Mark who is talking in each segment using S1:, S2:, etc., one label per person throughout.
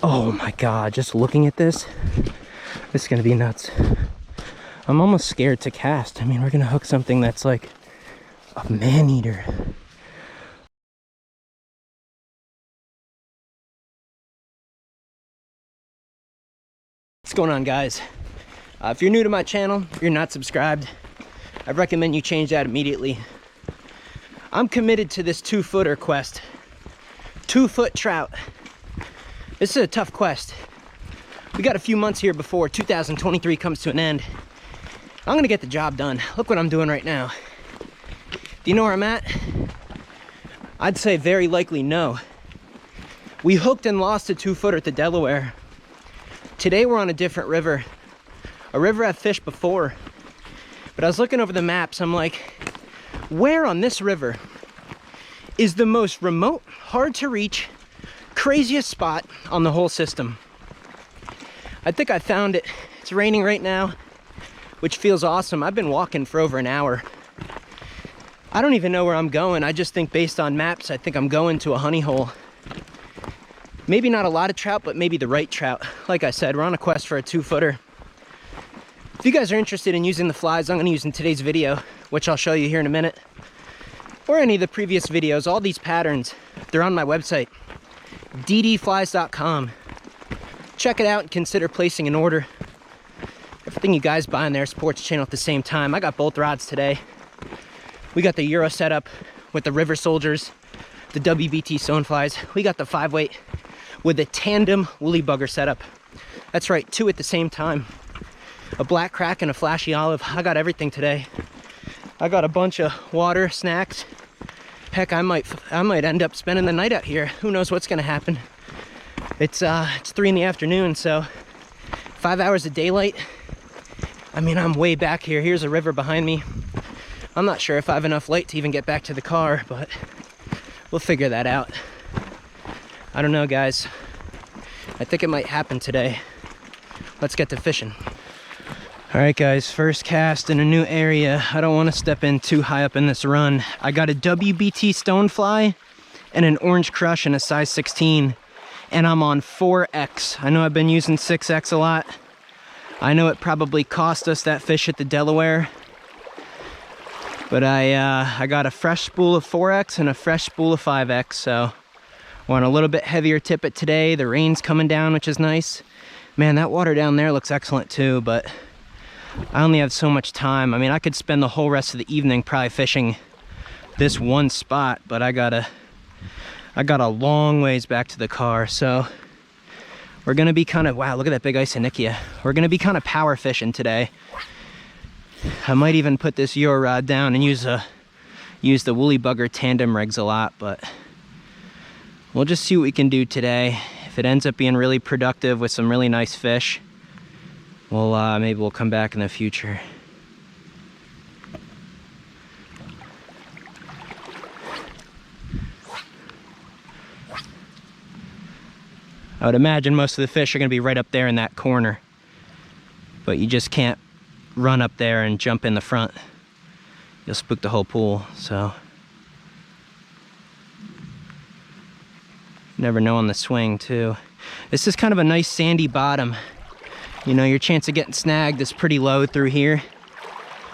S1: Oh my God, just looking at this is gonna be nuts. I'm almost scared to cast. I mean, we're gonna hook something that's like a man-eater. What's going on, guys? If you're new to my channel, if you're not subscribed, I recommend you change that immediately. I'm committed to this 2-footer quest. 2-foot trout. This is a tough quest. We got a few months here before 2023 comes to an end. I'm gonna get the job done. Look what I'm doing right now. Do you know where I'm at? I'd say very likely no. We hooked and lost a 2-footer at the Delaware. Today we're on a different river. A river I've fished before. But I was looking over the maps, I'm like, where on this river is the most remote, hard to reach, craziest spot on the whole system? I think I found it. It's raining right now, which feels awesome. I've been walking for over an hour. I don't even know where I'm going. I just think based on maps, I think I'm going to a honey hole. Maybe not a lot of trout, but maybe the right trout. Like I said, we're on a quest for a 2-footer. If you guys are interested in using the flies I'm gonna use in today's video, which I'll show you here in a minute, or any of the previous videos, all these patterns, they're on my website, ddflies.com. Check it out and consider placing an order. Everything you guys buy in there supports the channel at the same time. I got both rods today. We got the Euro setup with the River Soldiers, the WBT Stoneflies. We got the 5-weight with a tandem woolly bugger setup. That's right, 2 at the same time. A black crack and a flashy olive. I got everything today. I got a bunch of water, snacks. Heck, I might end up spending the night out here. Who knows what's gonna happen? It's 3 in the afternoon, so 5 hours of daylight. I mean, I'm way back here. Here's a river behind me. I'm not sure if I have enough light to even get back to the car, but we'll figure that out. I don't know, guys. I think it might happen today. Let's get to fishing. All right, guys, first cast in a new area. I don't want to step in too high up in this run. I got a WBT Stonefly and an Orange Crush in a size 16, and I'm on 4X. I know I've been using 6X a lot. I know it probably cost us that fish at the Delaware, but I got a fresh spool of 4X and a fresh spool of 5X, so I want a little bit heavier tippet today. The rain's coming down, which is nice. Man, that water down there looks excellent too, but I only have so much time. I mean, I could spend the whole rest of the evening probably fishing this one spot, but I got a long ways back to the car, so we're gonna be kind of, wow, look at that big Isonychia. We're gonna be kind of power fishing today. I might even put this Euro rod down and use the Woolly Bugger tandem rigs a lot, but we'll just see what we can do today. If it ends up being really productive with some really nice fish, maybe we'll come back in the future. I would imagine most of the fish are going to be right up there in that corner, but you just can't run up there and jump in the front. You'll spook the whole pool, so never know on the swing too. This is kind of a nice sandy bottom. You know, your chance of getting snagged is pretty low through here,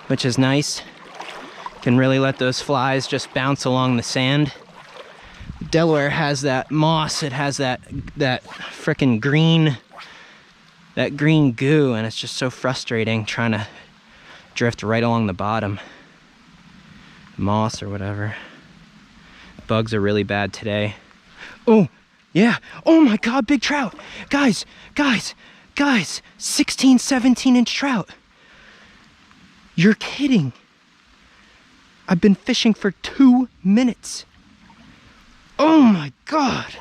S1: which is nice. Can really let those flies just bounce along the sand. Delaware has that moss, it has that frickin' green goo, and it's just so frustrating trying to drift right along the bottom. Moss or whatever. Bugs are really bad today. Oh, yeah. Oh my God, big trout. Guys, 16, 17-inch trout. You're kidding. I've been fishing for 2 minutes. Oh my God.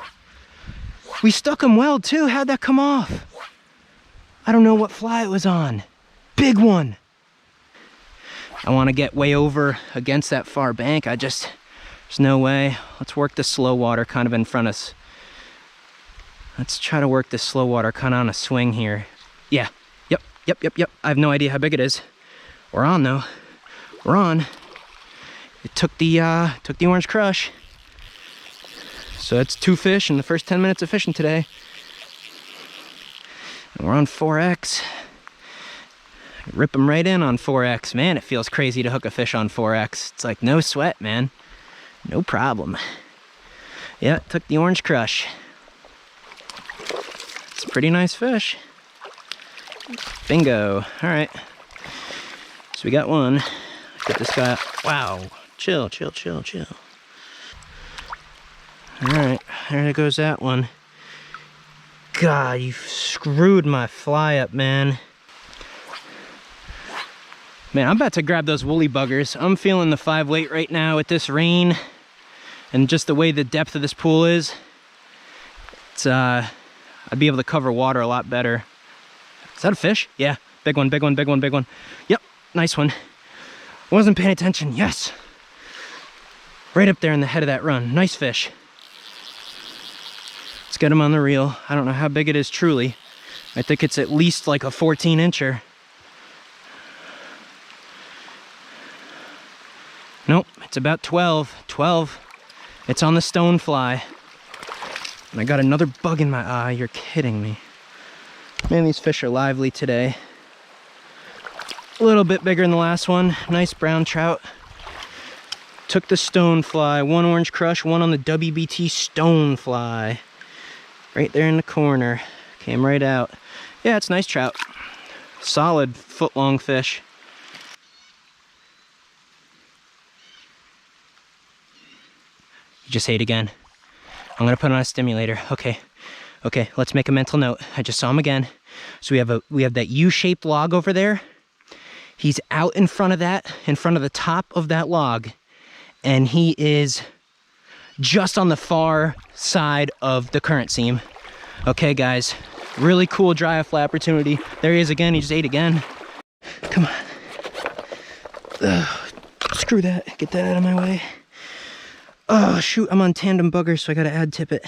S1: We stuck him well too. How'd that come off? I don't know what fly it was on. Big one. I want to get way over against that far bank. There's no way. Let's work the slow water kind of in front of us. Let's try to work this slow water kind of on a swing here. Yeah, yep. I have no idea how big it is. We're on though. We're on. It took the Orange Crush. So that's 2 fish in the first 10 minutes of fishing today. And we're on 4X. Rip them right in on 4X. Man, it feels crazy to hook a fish on 4X. It's like no sweat, man. No problem. Yeah, took the orange crush. It's a pretty nice fish. Bingo. All right. So we got one. Get this guy. Wow. Chill, chill, chill, chill. All right. There goes that one. God, you screwed my fly up, man. Man, I'm about to grab those woolly buggers. I'm feeling the 5 weight right now with this rain and just the way the depth of this pool is. It's I'd be able to cover water a lot better. Is that a fish? Yeah, big one, big one, big one, big one. Yep, nice one. Wasn't paying attention, yes. Right up there in the head of that run, nice fish. Let's get him on the reel. I don't know how big it is truly. I think it's at least like a 14-incher. Nope, it's about 12. 12. It's on the stone fly. And I got another bug in my eye. You're kidding me. Man, these fish are lively today. A little bit bigger than the last one. Nice brown trout. Took the stone fly. One orange crush, one on the WBT stone fly. Right there in the corner. Came right out. Yeah, it's nice trout. Solid foot-long fish. You just ate again. I'm gonna put on a stimulator. Okay, okay, let's make a mental note. I just saw him again. So we have that U-shaped log over there. He's out in front of that, in front of the top of that log, and he is just on the far side of the current seam. Okay, guys, really cool dry off fly opportunity. There he is again. He just ate again. Come on. Ugh, screw that. Get that out of my way. Oh shoot, I'm on tandem bugger, so I gotta add tippet.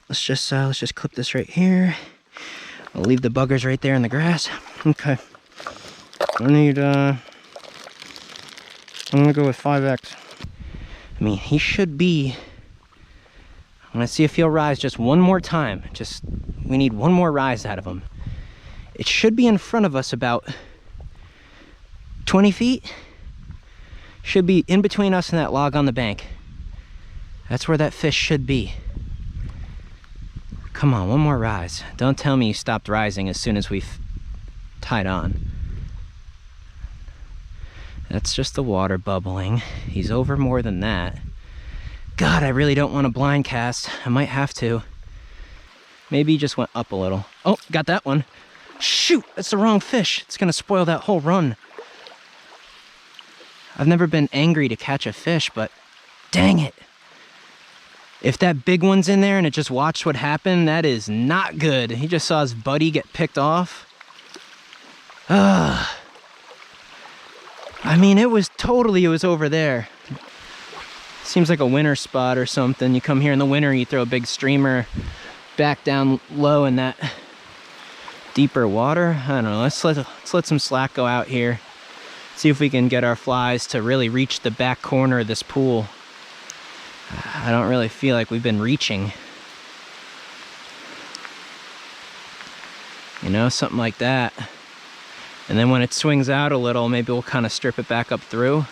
S1: Let's just clip this right here. I'll leave the buggers right there in the grass. Okay. I need I'm gonna go with 5X. I mean, he should be. I'm gonna see if he'll rise just one more time. We need one more rise out of him. It should be in front of us about 20 feet. Should be in between us and that log on the bank. That's where that fish should be. Come on, one more rise. Don't tell me you stopped rising as soon as we've tied on. That's just the water bubbling. He's over more than that. God, I really don't want to blind cast. I might have to. Maybe he just went up a little. Oh, got that one. Shoot, that's the wrong fish. It's gonna spoil that whole run. I've never been angry to catch a fish, but dang it. If that big one's in there and it just watched what happened, that is not good. He just saw his buddy get picked off. I mean, it was over there. Seems like a winter spot or something. You come here in the winter, you throw a big streamer back down low in that deeper water. I don't know, let's let some slack go out here. See if we can get our flies to really reach the back corner of this pool. I don't really feel like we've been reaching. You know, something like that. And then when it swings out a little, maybe we'll kind of strip it back up through.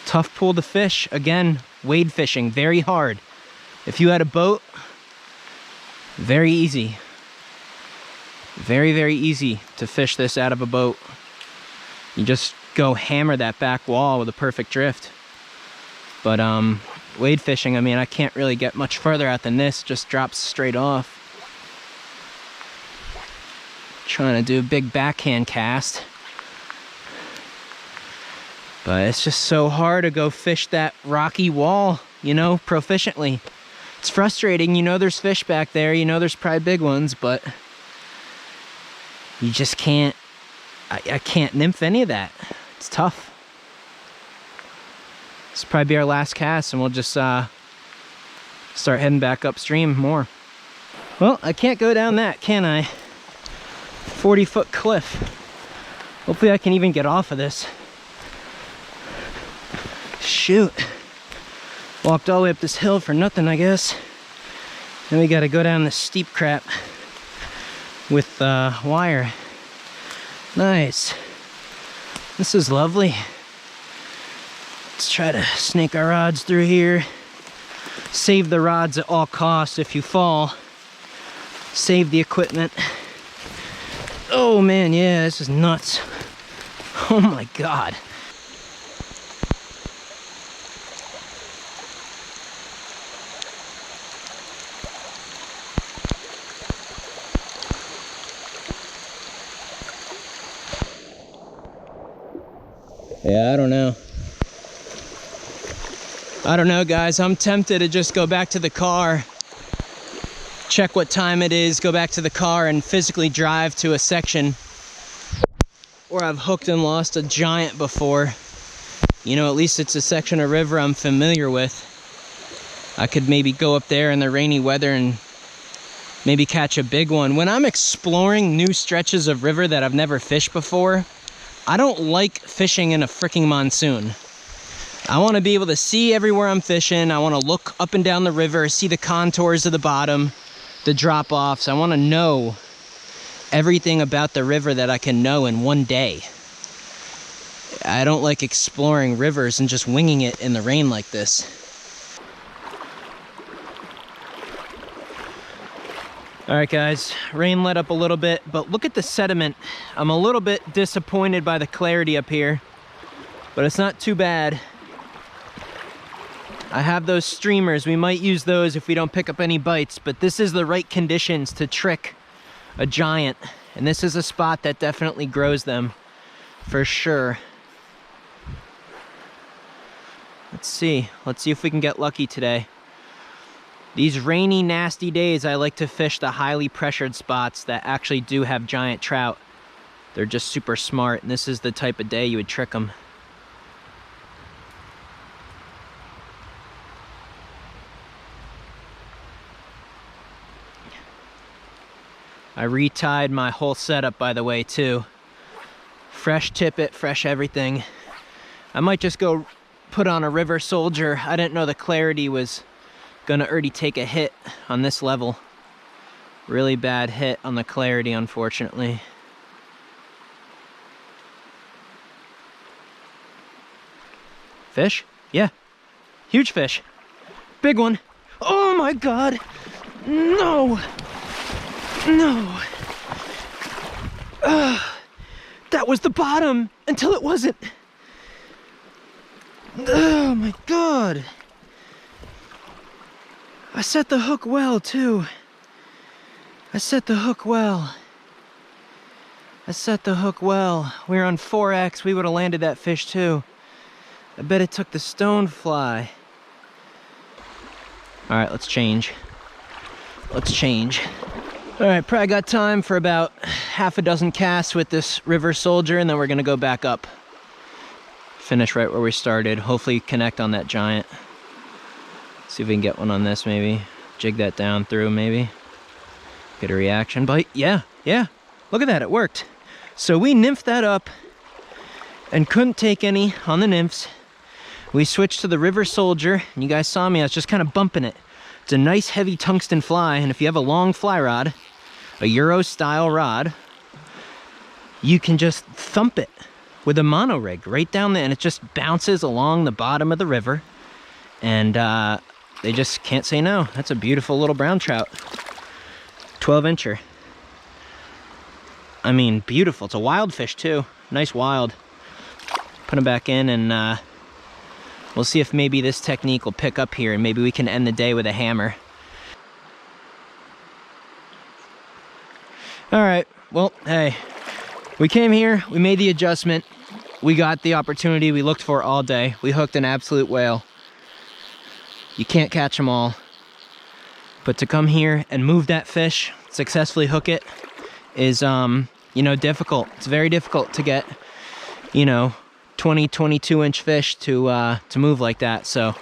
S1: Tough pool to fish. Again, wade fishing, very hard. If you had a boat, very easy. Very, very easy to fish this out of a boat. You just go hammer that back wall with a perfect drift. But wade fishing, I mean, I can't really get much further out than this. Just drops straight off. Trying to do a big backhand cast. But it's just so hard to go fish that rocky wall, you know, proficiently. It's frustrating, you know there's fish back there, you know there's probably big ones, but you just can't, I can't nymph any of that. It's tough. This will probably be our last cast and we'll just start heading back upstream more. Well, I can't go down that, can I? 40-foot cliff. Hopefully I can even get off of this. Shoot. Walked all the way up this hill for nothing, I guess. Then we gotta go down this steep crap with wire. Nice. This is lovely. Let's try to snake our rods through here. Save the rods at all costs. If you fall, save the equipment. Oh man, yeah, this is nuts. Oh my God. Yeah, I don't know. I don't know, guys. I'm tempted to just go back to the car, check what time it is, go back to the car and physically drive to a section where I've hooked and lost a giant before. You know, at least it's a section of river I'm familiar with. I could maybe go up there in the rainy weather and maybe catch a big one. When I'm exploring new stretches of river that I've never fished before, I don't like fishing in a freaking monsoon. I want to be able to see everywhere I'm fishing. I want to look up and down the river, see the contours of the bottom, the drop-offs. I want to know everything about the river that I can know in one day. I don't like exploring rivers and just winging it in the rain like this. All right, guys, rain let up a little bit, but look at the sediment. I'm a little bit disappointed by the clarity up here, but it's not too bad. I have those streamers. We might use those if we don't pick up any bites, but this is the right conditions to trick a giant. And this is a spot that definitely grows them for sure. Let's see if we can get lucky today. These rainy, nasty days, I like to fish the highly pressured spots that actually do have giant trout. They're just super smart, and this is the type of day you would trick them. I retied my whole setup, by the way, too. Fresh tippet, fresh everything. I might just go put on a River Soldier. I didn't know the clarity was gonna already take a hit on this level. Really bad hit on the clarity, unfortunately. Fish? Yeah. Huge fish. Big one. Oh my God. No. No. That was the bottom until it wasn't. Oh my God. I set the hook well, too. I set the hook well. I set the hook well. We were on 4X. We would have landed that fish, too. I bet it took the stonefly. All right, let's change. Let's change. All right, probably got time for about half a dozen casts with this River Soldier, and then we're gonna go back up. Finish right where we started. Hopefully connect on that giant. See if we can get one on this, maybe. Jig that down through, maybe. Get a reaction bite. Yeah. Look at that, it worked. So we nymphed that up and couldn't take any on the nymphs. We switched to the River Soldier, and you guys saw me, I was just kind of bumping it. It's a nice heavy tungsten fly, and if you have a long fly rod, a Euro style rod, you can just thump it with a mono rig right down there, and it just bounces along the bottom of the river, and they just can't say no. That's a beautiful little brown trout. 12-incher. I mean, beautiful. It's a wild fish too. Nice wild. Put him back in, and we'll see if maybe this technique will pick up here, and maybe we can end the day with a hammer. All right, well, hey, we came here, we made the adjustment, we got the opportunity we looked for all day. We hooked an absolute whale. You can't catch them all. But to come here and move that fish, successfully hook it, is, you know, difficult. It's very difficult to get, you know, 20, 22-inch fish to move like that. So